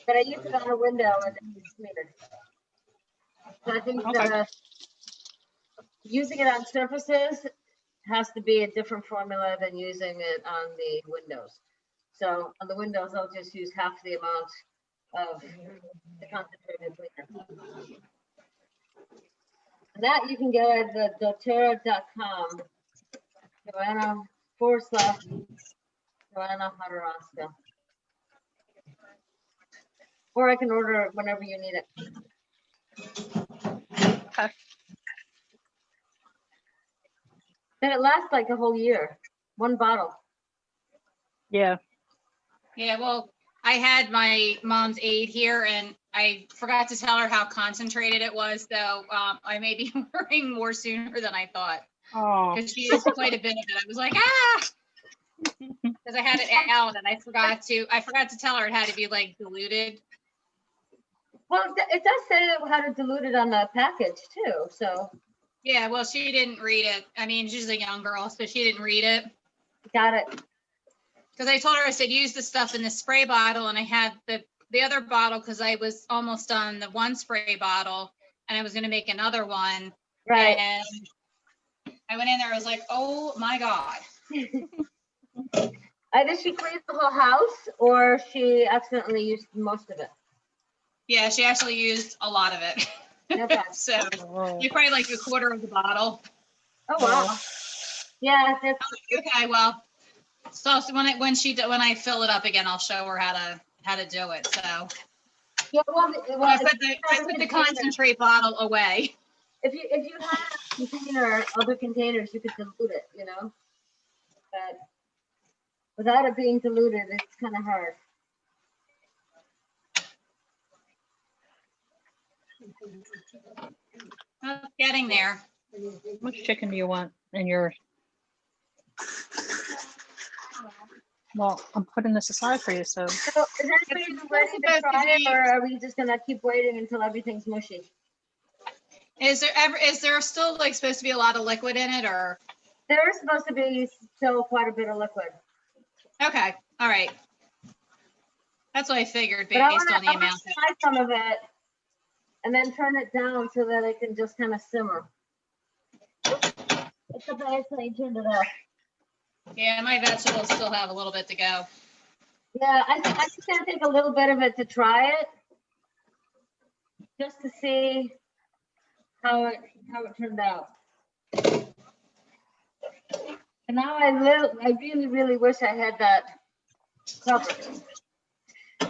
Speaker 1: but I use it on a window and then it's smeared. So I think
Speaker 4: Okay.
Speaker 1: using it on surfaces has to be a different formula than using it on the windows. So on the windows, I'll just use half the amount of the concentrated cleaner. And that you can get at the doTERRA.com, Joanna/Joanna Matarazzo. Or I can order it whenever you need it.
Speaker 4: Okay.
Speaker 1: And it lasts like a whole year, one bottle.
Speaker 4: Yeah.
Speaker 3: Yeah, well, I had my mom's aid here and I forgot to tell her how concentrated it was, though. I may be ordering more sooner than I thought
Speaker 4: Oh,
Speaker 3: because she used quite a bit of it. I was like, because I had it out and I forgot to tell her it had to be like diluted.
Speaker 1: Well, it does say how to dilute it on the package too, so.
Speaker 3: Yeah, well, she didn't read it. I mean, she's a young girl, so she didn't read it.
Speaker 1: Got it.
Speaker 3: Because I told her, I said, use the stuff in the spray bottle. And I had the other bottle because I was almost done the one spray bottle and I was going to make another one.
Speaker 1: Right.
Speaker 3: And I went in there, I was like, oh my God.
Speaker 1: Either she cleaned the whole house or she accidentally used most of it.
Speaker 3: Yeah, she actually used a lot of it.
Speaker 1: Okay.
Speaker 3: So
Speaker 4: oh.
Speaker 3: you probably like a quarter of the bottle.
Speaker 1: Oh, wow. Yeah, that's,
Speaker 3: Okay, well, so when I fill it up again, I'll show her how to do it. So
Speaker 1: yeah, well,
Speaker 3: I put the concentrate bottle away.
Speaker 1: if you had a container, other containers, you could dilute it, you know? But without it being diluted, it's kind of hard.
Speaker 3: Oh, getting there.
Speaker 4: How much chicken do you want in your? Well, I'm putting this aside for you, so.
Speaker 1: So is everybody ready to
Speaker 3: supposed to
Speaker 1: try it,
Speaker 3: be-
Speaker 1: or are we just gonna keep waiting until everything's mushy?
Speaker 3: Is there still like supposed to be a lot of liquid in it or?
Speaker 1: There is supposed to be still quite a bit of liquid.
Speaker 3: Okay, all right. That's what I figured
Speaker 1: But I
Speaker 3: based on the
Speaker 1: wanna
Speaker 3: amount.
Speaker 1: try some of it and then turn it down so that it can just kind of simmer. It's a bad thing, turned it off.
Speaker 3: Yeah, my vegetables still have a little bit to go.
Speaker 1: Yeah, I just gonna take a little bit of it to try it, just to see how it turned out. And now I really wish I had that covered.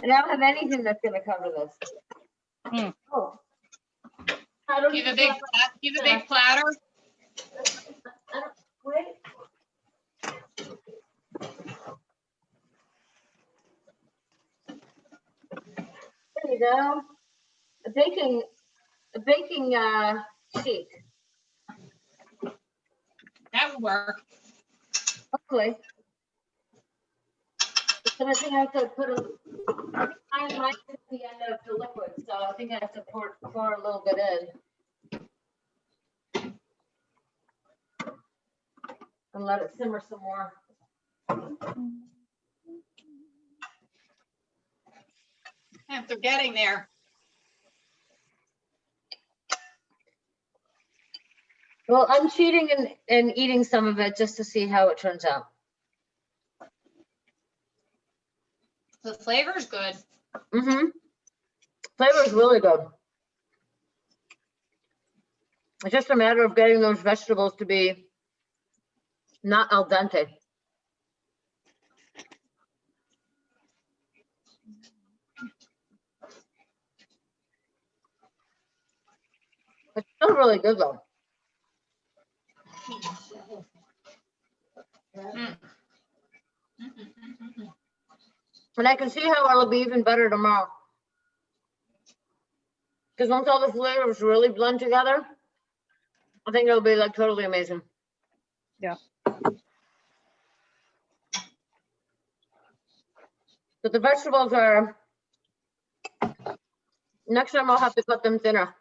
Speaker 1: And I don't have anything that's gonna cover this.
Speaker 4: Hmm.
Speaker 1: Oh. I don't
Speaker 3: You have a
Speaker 1: even
Speaker 3: big platter.
Speaker 1: Wait. There you go. A baking sheet,
Speaker 3: That would work.
Speaker 1: hopefully. But I think I have to put I might at the end of the liquid, so I think I have to pour a little bit in. And let it simmer some more.
Speaker 3: After getting there.
Speaker 1: Well, I'm cheating and eating some of it just to see how it turns out.
Speaker 3: The flavor's good.
Speaker 1: Mm-hmm. Flavor is really good. It's just a matter of getting those vegetables to be not al dente. It's still really good though.
Speaker 3: Mm.
Speaker 1: And I can see how it'll be even better tomorrow. Because once all the flavors really blend together, I think it'll be like totally amazing.
Speaker 4: Yeah.
Speaker 1: But the vegetables are, next time I'll have to cut them thinner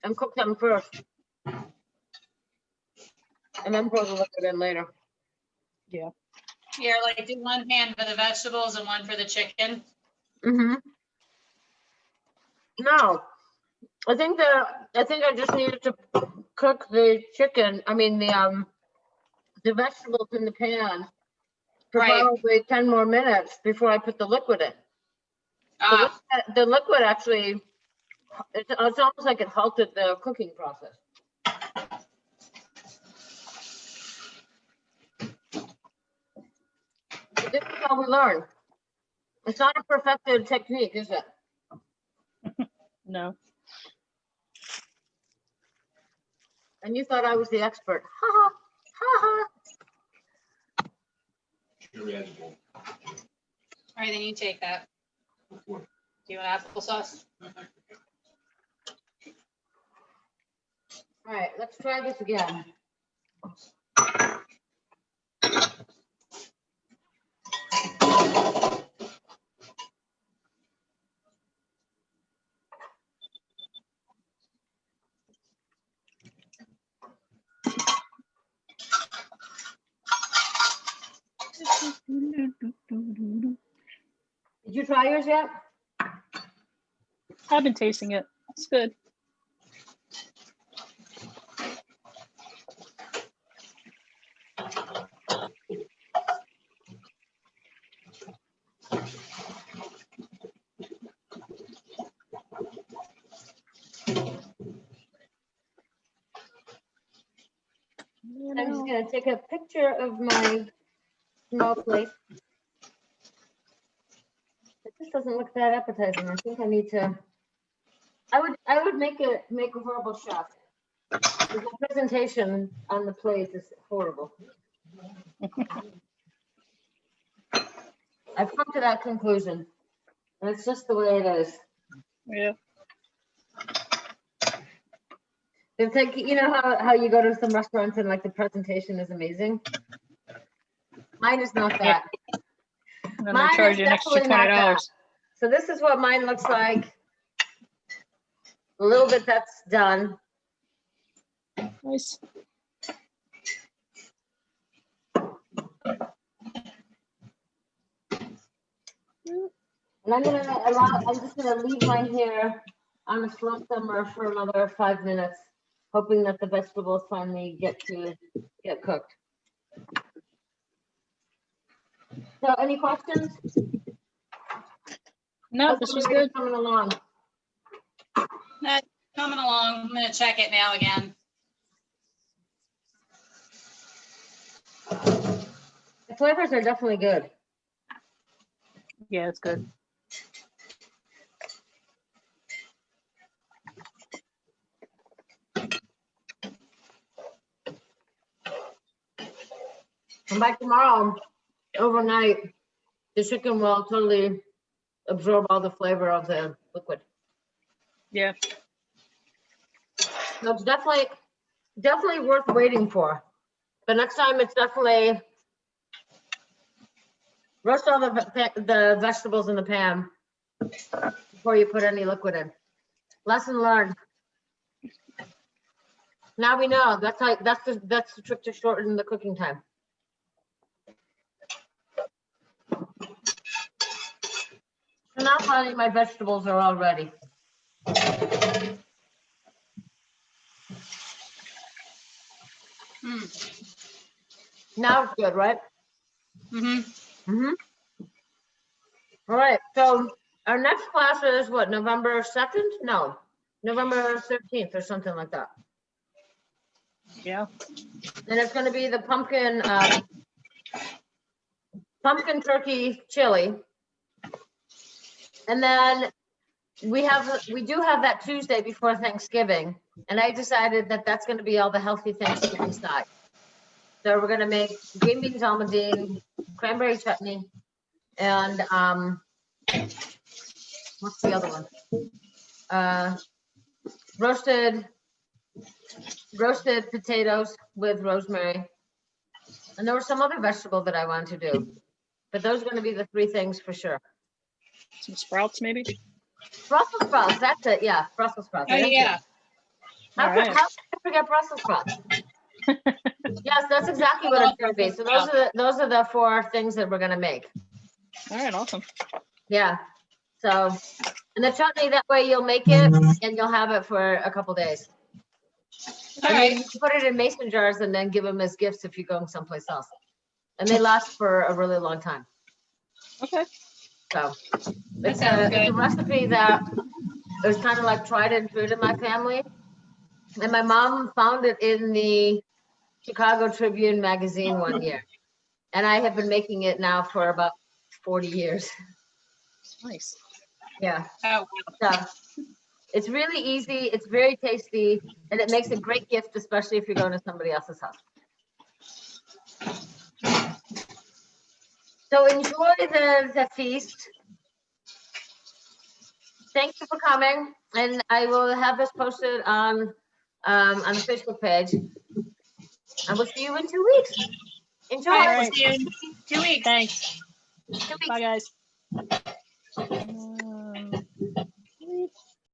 Speaker 1: and cook them first. And then pour the liquid in later.
Speaker 3: Yeah, like do one pan for the vegetables and one for the chicken.
Speaker 1: Mm-hmm. No, I think I just needed to cook the chicken. I mean the vegetables in the pan for
Speaker 3: Right.
Speaker 1: probably 10 more minutes before I put the liquid in. So the liquid actually, it's almost like it halted the cooking process. But this is how we learn. It's not a perfected technique, is it?
Speaker 4: No.
Speaker 1: And you thought I was the expert. Ha ha, ha ha.
Speaker 5: You're edible.
Speaker 3: All right, then you take that. Do you want applesauce?
Speaker 1: All right, let's try this again. Did you try yours yet?
Speaker 4: I've been tasting it. It's good.
Speaker 1: I'm just gonna take a picture of my small plate. It just doesn't look that appetizing. I think I need to. I would make a horrible chef. The presentation on the plate is horrible. I've come to that conclusion, and it's just the way it is.
Speaker 4: Yeah.
Speaker 1: It's like, you know how you go to some restaurants and like the presentation is amazing? Mine is not that.
Speaker 4: And then
Speaker 1: Mine
Speaker 4: they charge
Speaker 1: is
Speaker 4: you an extra
Speaker 1: definitely not
Speaker 4: $20.
Speaker 1: So this is what mine looks like. A little bit that's done.
Speaker 4: Nice.
Speaker 1: And I'm just gonna leave mine here on a slow simmer for another 5 minutes, hoping that the vegetables finally get cooked. So any questions?
Speaker 4: No,
Speaker 1: How's
Speaker 4: this was
Speaker 1: everybody
Speaker 4: good.
Speaker 1: coming along?
Speaker 3: That's coming along. I'm gonna check it now again.
Speaker 1: The flavors are definitely good.
Speaker 4: Yeah, it's good.
Speaker 1: And by tomorrow, overnight, the chicken will totally absorb all the flavor of the liquid.
Speaker 4: Yeah.
Speaker 1: So it's definitely worth waiting for. But next time, it's definitely roast all the vegetables in the pan before you put any liquid in. Lesson learned. Now we know. That's the trick to shorten the cooking time. So now finally my vegetables are all ready. Now it's good, right?
Speaker 3: Mm-hmm.
Speaker 1: All right. So our next class is what, November 2nd? No, November 13th or something like that.
Speaker 4: Yeah.
Speaker 1: And it's going to be the pumpkin turkey chili. And then we do have that Tuesday before Thanksgiving. And I decided that that's going to be all the healthy Thanksgiving side. So we're going to make green beans almondine, cranberry chutney, and what's the other one? Roasted potatoes with rosemary. And there was some other vegetable that I wanted to do. But those are going to be the three things for sure.
Speaker 4: Some sprouts, maybe.
Speaker 1: Brussels sprouts, that's it. Yeah, Brussels sprouts.
Speaker 3: Oh, yeah.
Speaker 1: How
Speaker 4: All
Speaker 1: could
Speaker 4: right.
Speaker 1: I forget Brussels sprouts? Yes, that's exactly what it's going to be. So those are the four things that we're going to make.
Speaker 4: All right, awesome.
Speaker 1: Yeah. So, and the chutney, that way you'll make it and you'll have it for a couple days.
Speaker 3: All
Speaker 1: And
Speaker 3: right.
Speaker 1: then you put it in mason jars and then give them as gifts if you go someplace else. And they last for a really long time.
Speaker 4: Okay.
Speaker 1: So
Speaker 3: That
Speaker 1: it's
Speaker 3: sounds
Speaker 1: a
Speaker 3: good.
Speaker 1: recipe that it was kind of like tried and true to my family. And my mom found it in the Chicago Tribune magazine one year. And I have been making it now for about 40 years.
Speaker 4: Nice.
Speaker 1: Yeah.
Speaker 3: Oh,
Speaker 1: So it's really easy. It's very tasty. And it makes a great gift, especially if you're going to somebody else's house. So enjoy the feast. Thank you for coming. And I will have this posted on the Facebook page. I will see you in 2 weeks. Enjoy.
Speaker 3: all right,
Speaker 4: right.
Speaker 3: we'll see you in 2 weeks.
Speaker 4: Thanks.
Speaker 1: 2 weeks.
Speaker 4: Bye, guys.